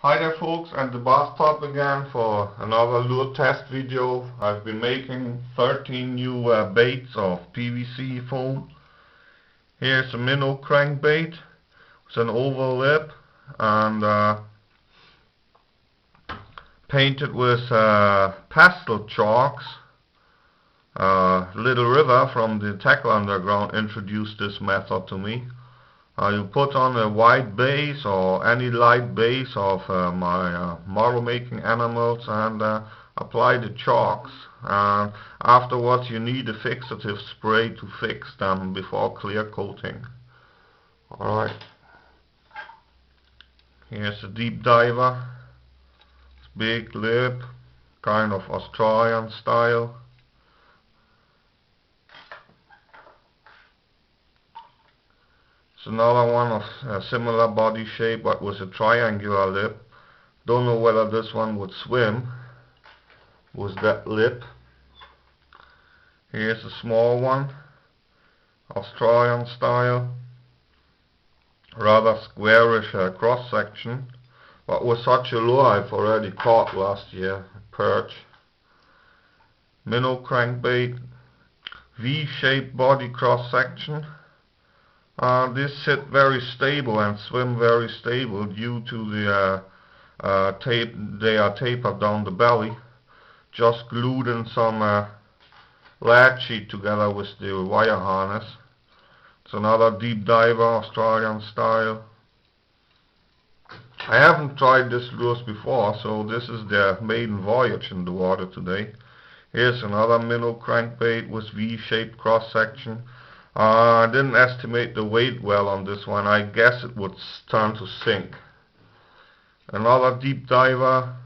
Hi there folks, and the bathtub again for another lure test video. I've been making 13 new baits of PVC foam. Here's a minnow crankbait with an oval lip and painted with pastel chalks. Little River from the Tackle Underground introduced this method to me. You put on a white base or any light base of my model making animals and apply the chalks. And afterwards you need a fixative spray to fix them before clear coating. Alright, here's a deep diver, big lip, kind of Australian style. It's another one of a similar body shape but with a triangular lip. Don't know whether this one would swim with that lip. Here's a small one, Australian style, rather squarish cross section, but with such a lure I've already caught last year, perch. Minnow crankbait, V-shaped body cross section. This sit very stable and swim very stable due to the tape. They are tapered down the belly, just glued in some latch sheet together with the wire harness. It's another deep diver, Australian style. I haven't tried this lures before, so this is their maiden voyage in the water today. Here's another minnow crankbait with V-shaped cross section. I didn't estimate the weight well on this one. I guess it would turn to sink. Another deep diver,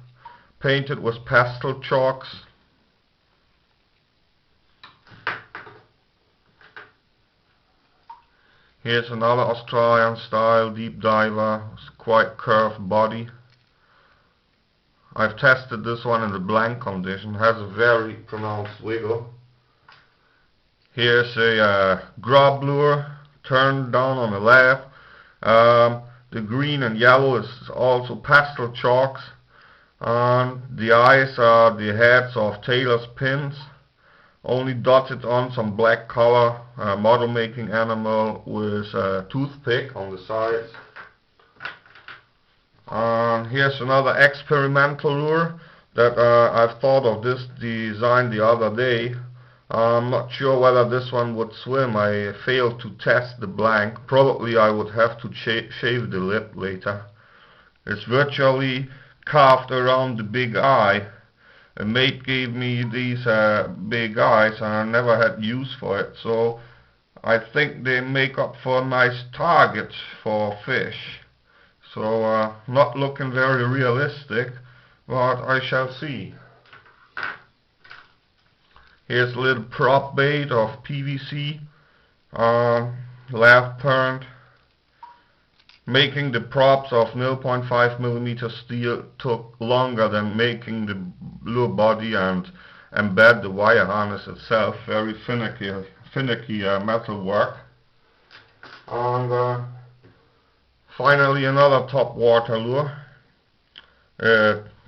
painted with pastel chalks. Here's another Australian style deep diver, quite curved body. I've tested this one in the blank condition, has a very pronounced wiggle. Here's a grub lure turned down on the left. The green and yellow is also pastel chalks. The eyes are the heads of tailor's pins, only dotted on some black color, model making animal with a toothpick on the sides. Here's another experimental lure that I've thought of this design the other day. I'm not sure whether this one would swim. I failed to test the blank. Probably I would have to shave the lip later. It's virtually carved around the big eye. A mate gave me these big eyes and I never had use for it, so I think they make up for a nice target for fish. So not looking very realistic, but I shall see. Here's a little prop bait of PVC, left turned. Making the props of 0.5mm steel took longer than making the lure body and embed the wire harness itself. Very finicky metal work. And finally another topwater lure,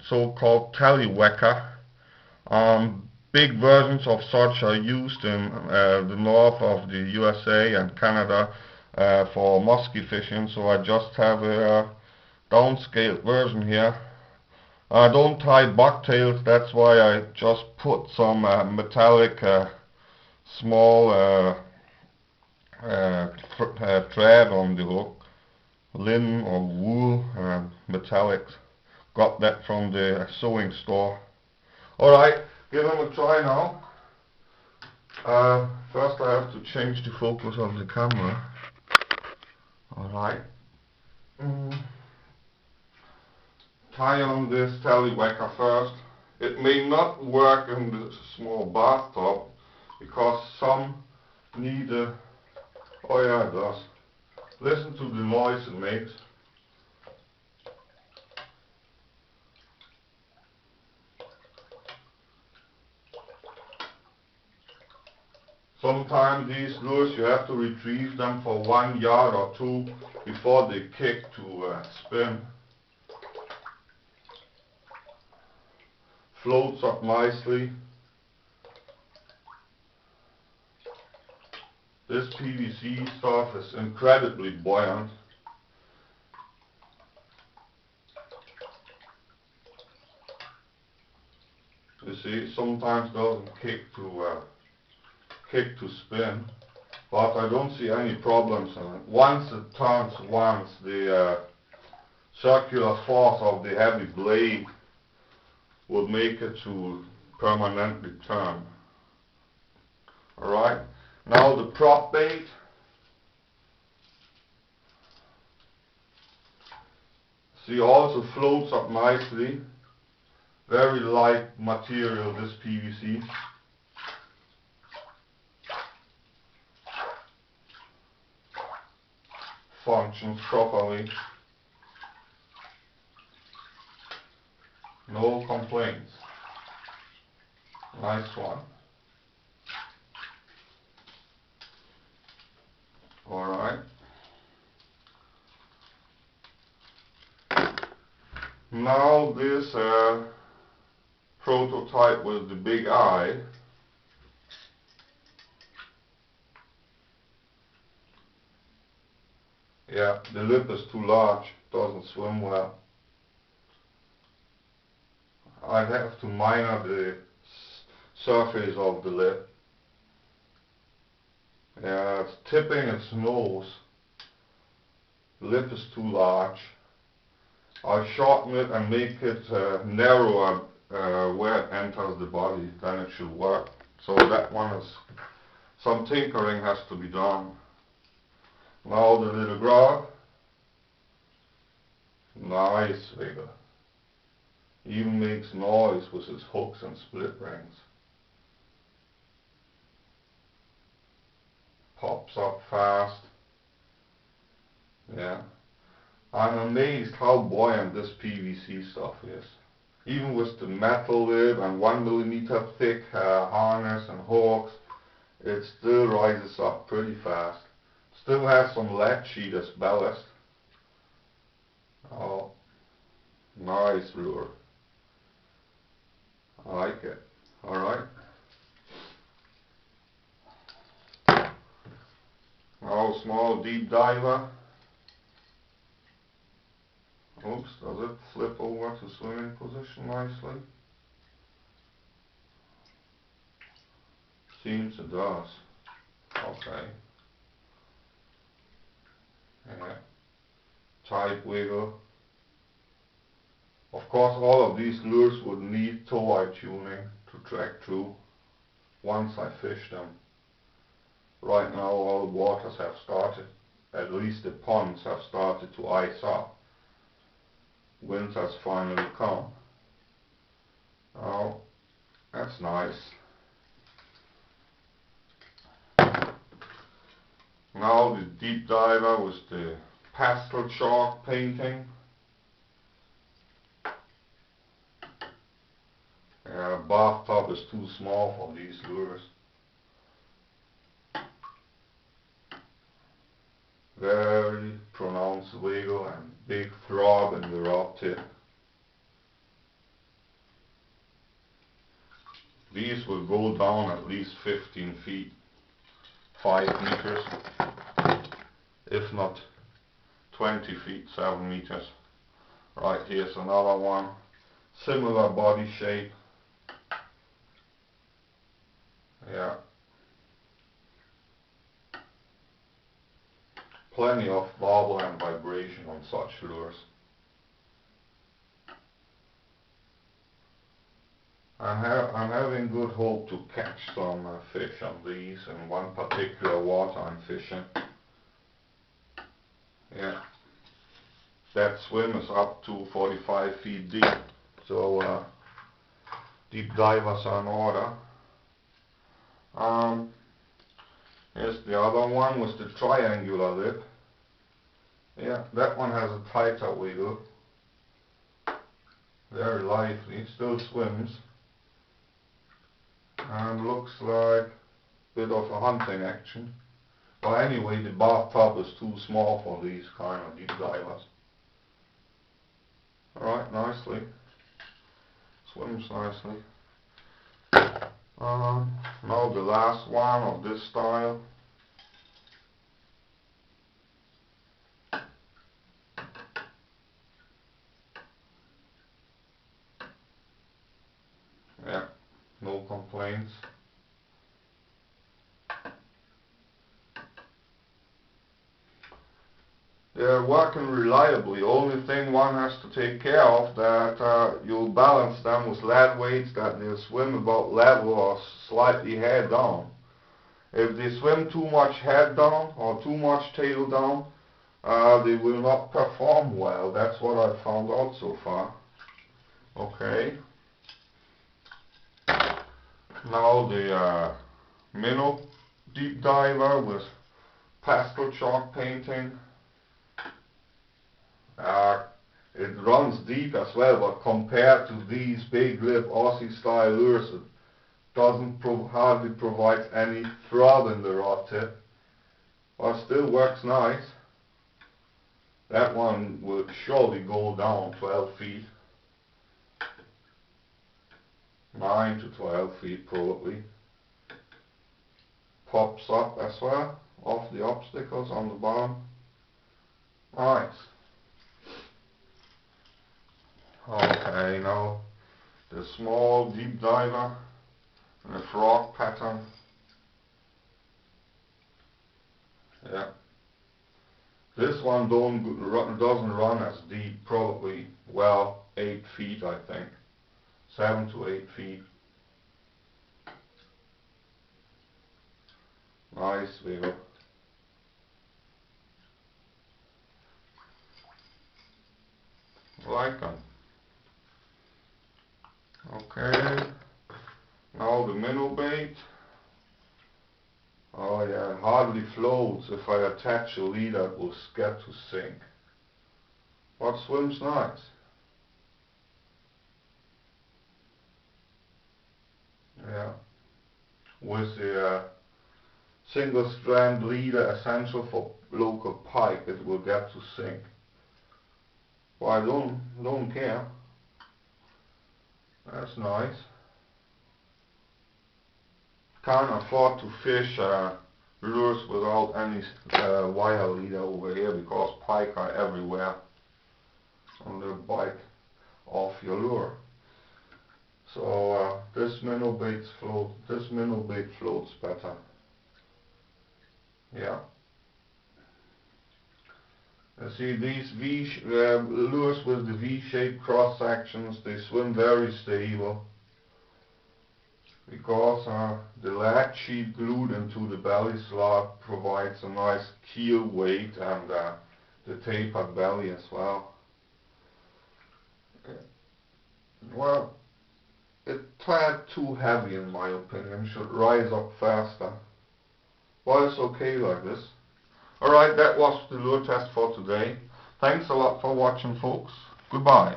so-called tallywhacker. Big versions of such are used in the north of the USA and Canada for musky fishing, so I just have a downscaled version here. I don't tie bucktails, that's why I just put some metallic small thread on the hook, linen or wool metallics. Got that from the sewing store. Alright, give them a try now. First I have to change the focus of the camera. Alright. Tie on this tallywhacker first. It may not work in the small bathtub because some need a... Oh yeah, it does. Listen to the noise it makes. Sometimes these lures you have to retrieve them for 1 yard or 2 before they kick to spin. floats up nicely. This PVC stuff is incredibly buoyant. You see, sometimes doesn't kick to spin, but I don't see any problems on it. Once it turns once, the circular force of the heavy blade will make it to permanently turn. Alright, now the prop bait. See, also floats up nicely. Very light material, this PVC. Functions properly. No complaints. Nice one. Alright. Now this prototype with the big eye. Yeah, the lip is too large, doesn't swim well. I'd have to minor the surface of the lip. Yeah, it's tipping its nose. The lip is too large. I'll shorten it and make it narrower where it enters the body, then it should work. So that one is, some tinkering has to be done. Now the little grub. Nice wiggle. Even makes noise with its hooks and split rings. Pops up fast. Yeah. I'm amazed how buoyant this PVC stuff is. Even with the metal lid and 1 millimeter thick harness and hooks, it still rises up pretty fast. Still has some lead sheet as ballast. Oh, nice lure. I like it. Alright. Now small deep diver. Oops, does it flip over to swimming position nicely? Seems it does. Okay. Yeah. Tight wiggle. Of course, all of these lures would need tow-eye tuning to track through once I fish them. Right now all the waters have started, at least the ponds have started to ice up. Winter's finally come. Oh, that's nice. Now the deep diver with the pastel chalk painting. Yeah, bathtub is too small for these lures. Very pronounced wiggle and big throb in the rod tip. These will go down at least 15 feet, 5 meters, if not 20 feet, 7 meters. Right, here's another one, similar body shape. Yeah. Plenty of bobble and vibration on such lures. I'm having good hope to catch some fish on these in one particular water I'm fishing. Yeah. That swim is up to 45 feet deep, so deep divers are in order. Here's the other one with the triangular lip. Yeah, that one has a tighter wiggle. Very lively, still swims. And looks like a bit of a hunting action. But anyway, the bathtub is too small for these kind of deep divers. Alright, nicely. swims nicely. Now the last one of this style. Yeah, no complaints. They're working reliably. Only thing one has to take care of that you'll balance them with lead weights that they swim about level or slightly head down. If they swim too much head down or too much tail down, they will not perform well. That's what I've found out so far. Okay. Now the minnow deep diver with pastel chalk painting. It runs deep as well, but compared to these big lip Aussie style lures, it doesn't hardly provide any throb in the rod tip, but still works nice. That one will surely go down 12 feet, 9 to 12 feet probably. Pops up as well off the obstacles on the bottom. Nice. Okay, now the small deep diver in a frog pattern. Yeah. This one doesn't run as deep, probably, well, 8 feet I think. 7 to 8 feet. Nice wiggle. Like them. Okay, now the minnow bait. Oh yeah, it hardly floats. If I attach a leader, it will get to sink. But swims nice. Yeah, with the single strand leader essential for local pike, it will get to sink. Well, I don't care. That's nice. Can't afford to fish lures without any wire leader over here because pike are everywhere and they'll bite off your lure. So this minnow bait floats better. Yeah. You see these lures with the V-shaped cross sections, they swim very stable because the lead sheet glued into the belly slot provides a nice keel weight and the tapered belly as well. Well, it's tad too heavy in my opinion, should rise up faster. Well, it's okay like this. Alright, that was the lure test for today. Thanks a lot for watching, folks. Goodbye.